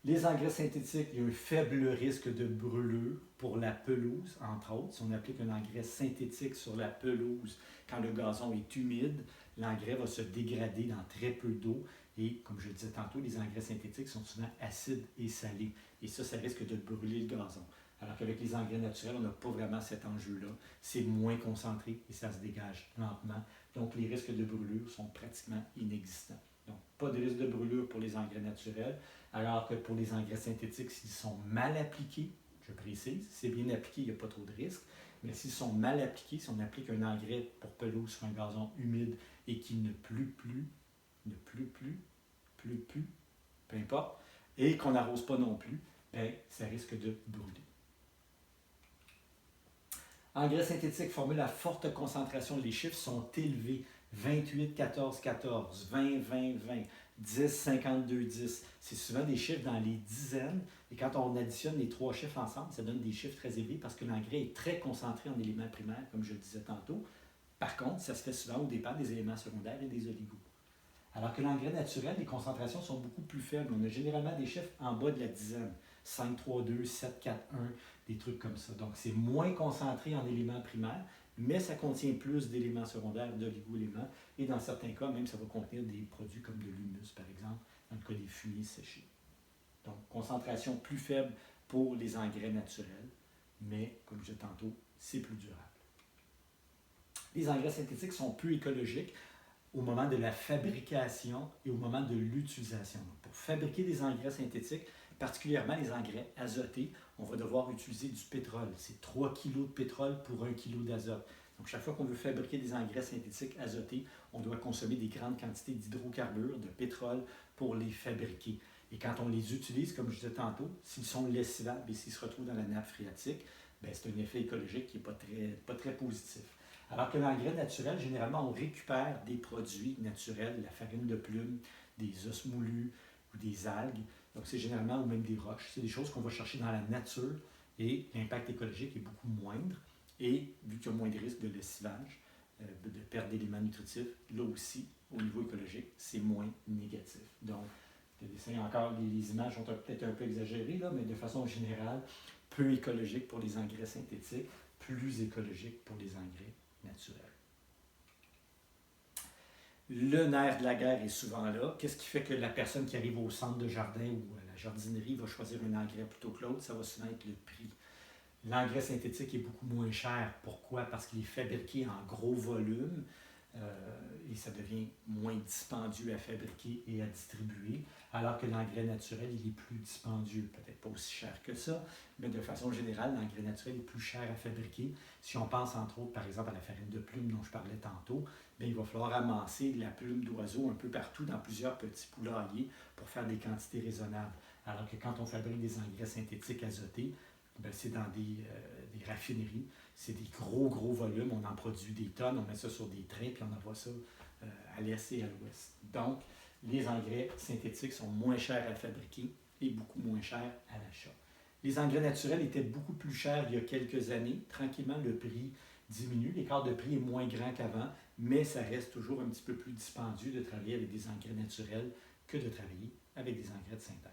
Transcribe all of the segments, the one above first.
Les engrais synthétiques, il y a un faible risque de brûlure pour la pelouse, entre autres. Si on applique un engrais synthétique sur la pelouse quand le gazon est humide, l'engrais va se dégrader dans très peu d'eau. Et comme je le disais tantôt, les engrais synthétiques sont souvent acides et salés. Et ça risque de brûler le gazon. Alors qu'avec les engrais naturels, on n'a pas vraiment cet enjeu-là. C'est moins concentré et ça se dégage lentement. Donc, les risques de brûlure sont pratiquement inexistants. Donc, pas de risque de brûlure pour les engrais naturels, alors que pour les engrais synthétiques, s'ils sont mal appliqués, je précise, si c'est bien appliqué, il n'y a pas trop de risques, mais s'ils sont mal appliqués, si on applique un engrais pour pelouse sur un gazon humide et qu'il ne pleut plus, peu importe, et qu'on n'arrose pas non plus, bien, ça risque de brûler. Engrais synthétique, formule à forte concentration, les chiffres sont élevés. 28, 14, 14, 20, 20, 20, 10, 52, 10. C'est souvent des chiffres dans les dizaines. Et quand on additionne les trois chiffres ensemble, ça donne des chiffres très élevés parce que l'engrais est très concentré en éléments primaires, comme je le disais tantôt. Par contre, ça se fait souvent au départ des éléments secondaires et des oligos. Alors que l'engrais naturel, les concentrations sont beaucoup plus faibles. On a généralement des chiffres en bas de la dizaine. 5, 3, 2, 7, 4, 1, des trucs comme ça. Donc, c'est moins concentré en éléments primaires, mais ça contient plus d'éléments secondaires, d'oligo-éléments. Et dans certains cas, même, ça va contenir des produits comme de l'humus, par exemple, dans le cas des fumiers séchés. Donc, concentration plus faible pour les engrais naturels, mais, comme je disais tantôt, c'est plus durable. Les engrais synthétiques sont peu écologiques au moment de la fabrication et au moment de l'utilisation. Pour fabriquer des engrais synthétiques, particulièrement les engrais azotés, on va devoir utiliser du pétrole. C'est 3 kg de pétrole pour 1 kg d'azote. Donc, chaque fois qu'on veut fabriquer des engrais synthétiques azotés, on doit consommer des grandes quantités d'hydrocarbures, de pétrole, pour les fabriquer. Et quand on les utilise, comme je disais tantôt, s'ils sont lessivables et s'ils se retrouvent dans la nappe phréatique, bien, c'est un effet écologique qui n'est pas très positif. Alors que l'engrais naturel, généralement, on récupère des produits naturels, la farine de plume, des os moulus ou des algues. Donc, c'est généralement, ou même des roches. C'est des choses qu'on va chercher dans la nature et l'impact écologique est beaucoup moindre. Et vu qu'il y a moins de risques de lessivage, de perte d'éléments nutritifs, là aussi, au niveau écologique, c'est moins négatif. Donc, le dessin, encore, les images sont peut-être un peu exagérées, là, mais de façon générale, peu écologique pour les engrais synthétiques, plus écologique pour les engrais naturels. Le nerf de la guerre est souvent là. Qu'est-ce qui fait que la personne qui arrive au centre de jardin ou à la jardinerie va choisir un engrais plutôt que l'autre? Ça va souvent être le prix. L'engrais synthétique est beaucoup moins cher. Pourquoi? Parce qu'il est fabriqué en gros volume et ça devient moins dispendieux à fabriquer et à distribuer, alors que l'engrais naturel, il est plus dispendieux, peut-être pas aussi cher que ça, mais de façon générale, l'engrais naturel est plus cher à fabriquer. Si on pense entre autres, par exemple, à la farine de plume dont je parlais tantôt, bien, il va falloir amasser de la plume d'oiseau un peu partout dans plusieurs petits poulaillers pour faire des quantités raisonnables. Alors que quand on fabrique des engrais synthétiques azotés, bien, c'est dans des raffineries, c'est des gros volumes, on en produit des tonnes, on met ça sur des trains, puis on envoie ça à l'est et à l'ouest. Donc, les engrais synthétiques sont moins chers à fabriquer et beaucoup moins chers à l'achat. Les engrais naturels étaient beaucoup plus chers il y a quelques années. Tranquillement, le prix diminue, l'écart de prix est moins grand qu'avant, mais ça reste toujours un petit peu plus dispendieux de travailler avec des engrais naturels que de travailler avec des engrais de synthèse.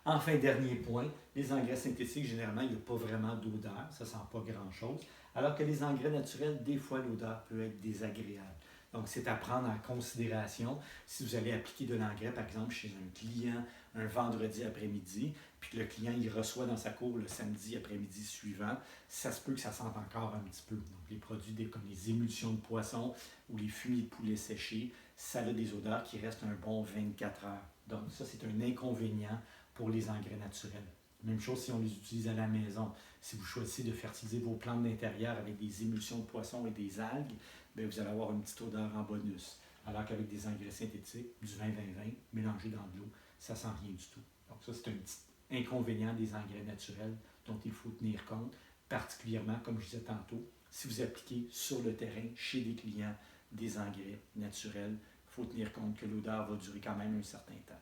Enfin, dernier point, les engrais synthétiques, généralement, il n'y a pas vraiment d'odeur, ça ne sent pas grand-chose, alors que les engrais naturels, des fois, l'odeur peut être désagréable. Donc, c'est à prendre en considération si vous allez appliquer de l'engrais, par exemple, chez un client un vendredi après-midi, puis que le client il reçoit dans sa cour le samedi après-midi suivant, ça se peut que ça sente encore un petit peu. Donc, les produits comme les émulsions de poisson ou les fumiers de poulet séchés, ça a des odeurs qui restent un bon 24 heures. Donc, ça, c'est un inconvénient pour les engrais naturels. Même chose si on les utilise à la maison. Si vous choisissez de fertiliser vos plantes d'intérieur avec des émulsions de poisson et des algues, bien, vous allez avoir une petite odeur en bonus. Alors qu'avec des engrais synthétiques, du 20-20-20, mélangé dans de l'eau, ça ne sent rien du tout. Donc ça, c'est un petit inconvénient des engrais naturels dont il faut tenir compte, particulièrement, comme je disais tantôt, si vous appliquez sur le terrain, chez des clients, des engrais naturels, il faut tenir compte que l'odeur va durer quand même un certain temps.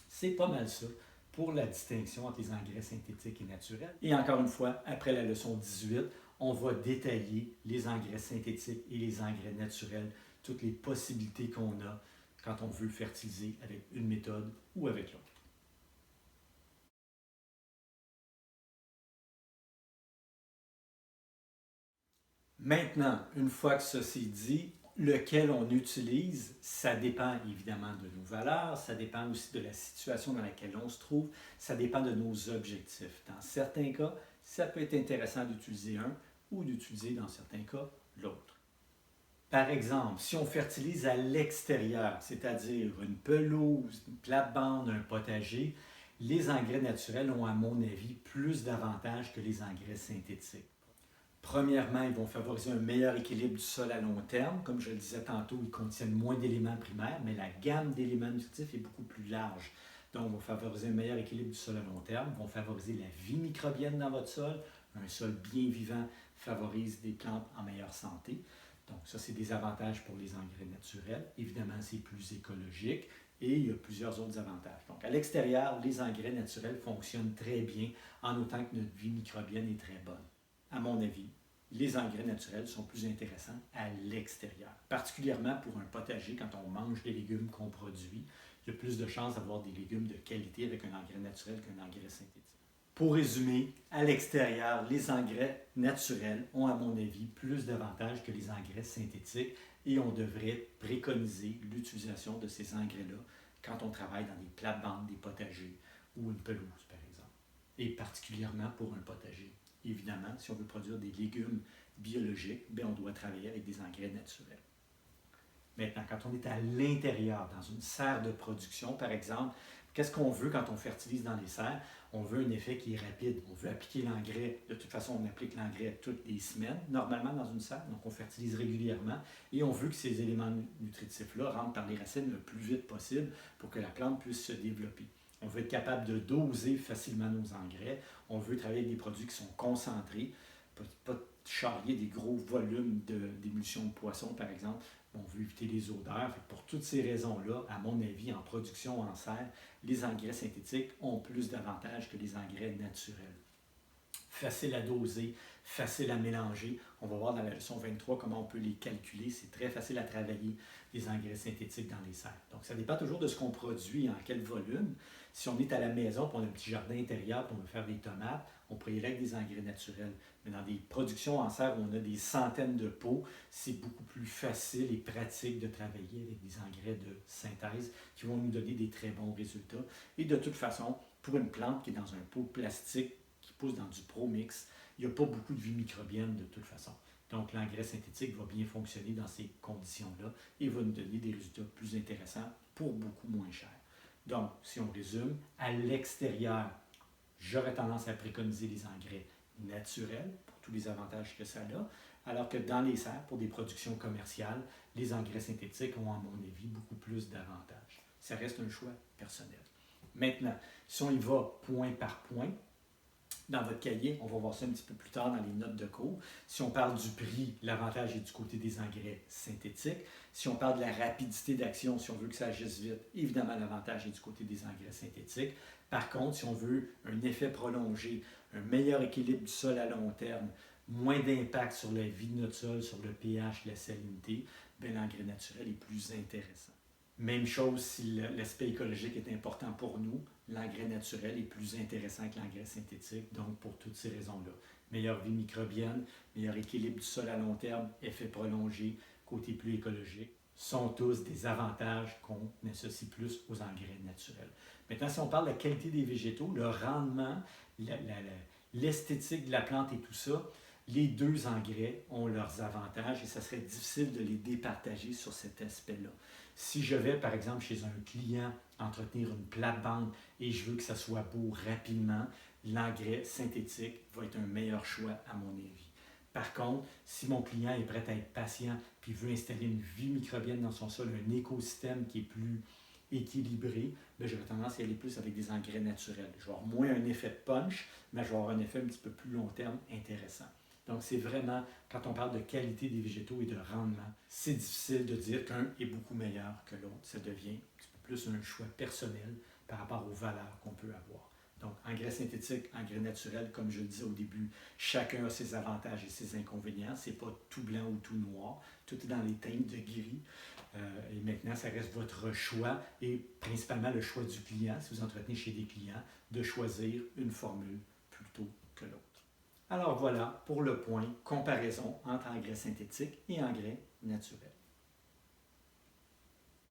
C'est pas mal ça pour la distinction entre les engrais synthétiques et naturels. Et encore une fois, après la leçon 18, on va détailler les engrais synthétiques et les engrais naturels, toutes les possibilités qu'on a quand on veut fertiliser avec une méthode ou avec l'autre. Maintenant, une fois que ceci est dit, lequel on utilise, ça dépend évidemment de nos valeurs, ça dépend aussi de la situation dans laquelle on se trouve, ça dépend de nos objectifs. Dans certains cas, ça peut être intéressant d'utiliser un ou d'utiliser dans certains cas l'autre. Par exemple, si on fertilise à l'extérieur, c'est-à-dire une pelouse, une plate-bande, un potager, les engrais naturels ont, à mon avis, plus d'avantages que les engrais synthétiques. Premièrement, ils vont favoriser un meilleur équilibre du sol à long terme. Comme je le disais tantôt, ils contiennent moins d'éléments primaires, mais la gamme d'éléments nutritifs est beaucoup plus large. Donc, ils vont favoriser un meilleur équilibre du sol à long terme, ils vont favoriser la vie microbienne dans votre sol. Un sol bien vivant favorise des plantes en meilleure santé. Donc, ça, c'est des avantages pour les engrais naturels. Évidemment, c'est plus écologique et il y a plusieurs autres avantages. Donc, à l'extérieur, les engrais naturels fonctionnent très bien en autant que notre vie microbienne est très bonne. À mon avis, les engrais naturels sont plus intéressants à l'extérieur, particulièrement pour un potager quand on mange des légumes qu'on produit. Il y a plus de chances d'avoir des légumes de qualité avec un engrais naturel qu'un engrais synthétique. Pour résumer, à l'extérieur, les engrais naturels ont, à mon avis, plus d'avantages que les engrais synthétiques et on devrait préconiser l'utilisation de ces engrais-là quand on travaille dans des plates-bandes, des potagers ou une pelouse, par exemple, et particulièrement pour un potager. Évidemment, si on veut produire des légumes biologiques, on doit travailler avec des engrais naturels. Maintenant, quand on est à l'intérieur, dans une serre de production, par exemple, qu'est-ce qu'on veut quand on fertilise dans les serres? On veut un effet qui est rapide. On veut appliquer l'engrais. De toute façon, on applique l'engrais toutes les semaines, normalement dans une serre. Donc, on fertilise régulièrement. Et on veut que ces éléments nutritifs-là rentrent par les racines le plus vite possible pour que la plante puisse se développer. On veut être capable de doser facilement nos engrais. On veut travailler avec des produits qui sont concentrés, pas charrier des gros volumes d'émulsion de poisson, par exemple. On veut éviter les odeurs. Pour toutes ces raisons-là, à mon avis, en production en serre, les engrais synthétiques ont plus d'avantages que les engrais naturels. Facile à doser, facile à mélanger. On va voir dans la leçon 23 comment on peut les calculer. C'est très facile à travailler, les engrais synthétiques dans les serres. Donc, ça dépend toujours de ce qu'on produit, en quel volume. Si on est à la maison, puis on a un petit jardin intérieur, puis on veut faire des tomates, on pourrait y aller avec des engrais naturels. Mais dans des productions en serre où on a des centaines de pots, c'est beaucoup plus facile et pratique de travailler avec des engrais de synthèse qui vont nous donner des très bons résultats. Et de toute façon, pour une plante qui est dans un pot plastique, qui pousse dans du pro-mix, il n'y a pas beaucoup de vie microbienne de toute façon. Donc, l'engrais synthétique va bien fonctionner dans ces conditions-là et va nous donner des résultats plus intéressants pour beaucoup moins cher. Donc, si on résume, à l'extérieur, j'aurais tendance à préconiser les engrais naturels pour tous les avantages que ça a, alors que dans les serres, pour des productions commerciales, les engrais synthétiques ont, à mon avis, beaucoup plus d'avantages. Ça reste un choix personnel. Maintenant, si on y va point par point, dans votre cahier, on va voir ça un petit peu plus tard dans les notes de cours. Si on parle du prix, l'avantage est du côté des engrais synthétiques. Si on parle de la rapidité d'action, si on veut que ça agisse vite, évidemment, l'avantage est du côté des engrais synthétiques. Par contre, si on veut un effet prolongé, un meilleur équilibre du sol à long terme, moins d'impact sur la vie de notre sol, sur le pH, la salinité, l'engrais naturel est plus intéressant. Même chose si l'aspect écologique est important pour nous, l'engrais naturel est plus intéressant que l'engrais synthétique, donc pour toutes ces raisons-là. Meilleure vie microbienne, meilleur équilibre du sol à long terme, effet prolongé, côté plus écologique, sont tous des avantages qu'on associe plus aux engrais naturels. Maintenant, si on parle de la qualité des végétaux, le rendement, l'esthétique de la plante et tout ça, les deux engrais ont leurs avantages et ça serait difficile de les départager sur cet aspect-là. Si je vais, par exemple, chez un client entretenir une plate-bande et je veux que ça soit beau rapidement, l'engrais synthétique va être un meilleur choix à mon avis. Par contre, si mon client est prêt à être patient et veut installer une vie microbienne dans son sol, un écosystème qui est plus équilibré, j'aurais tendance à y aller plus avec des engrais naturels. Je vais avoir moins un effet de punch, mais je vais avoir un effet un petit peu plus long terme intéressant. Donc, c'est vraiment, quand on parle de qualité des végétaux et de rendement, c'est difficile de dire qu'un est beaucoup meilleur que l'autre. Ça devient un petit peu plus un choix personnel par rapport aux valeurs qu'on peut avoir. Donc, engrais synthétique, engrais naturel, comme je le disais au début, chacun a ses avantages et ses inconvénients. Ce n'est pas tout blanc ou tout noir. Tout est dans les teintes de gris. Et maintenant, ça reste votre choix et principalement le choix du client, si vous entretenez chez des clients, de choisir une formule plutôt que l'autre. Alors voilà pour le point comparaison entre engrais synthétique et engrais naturel.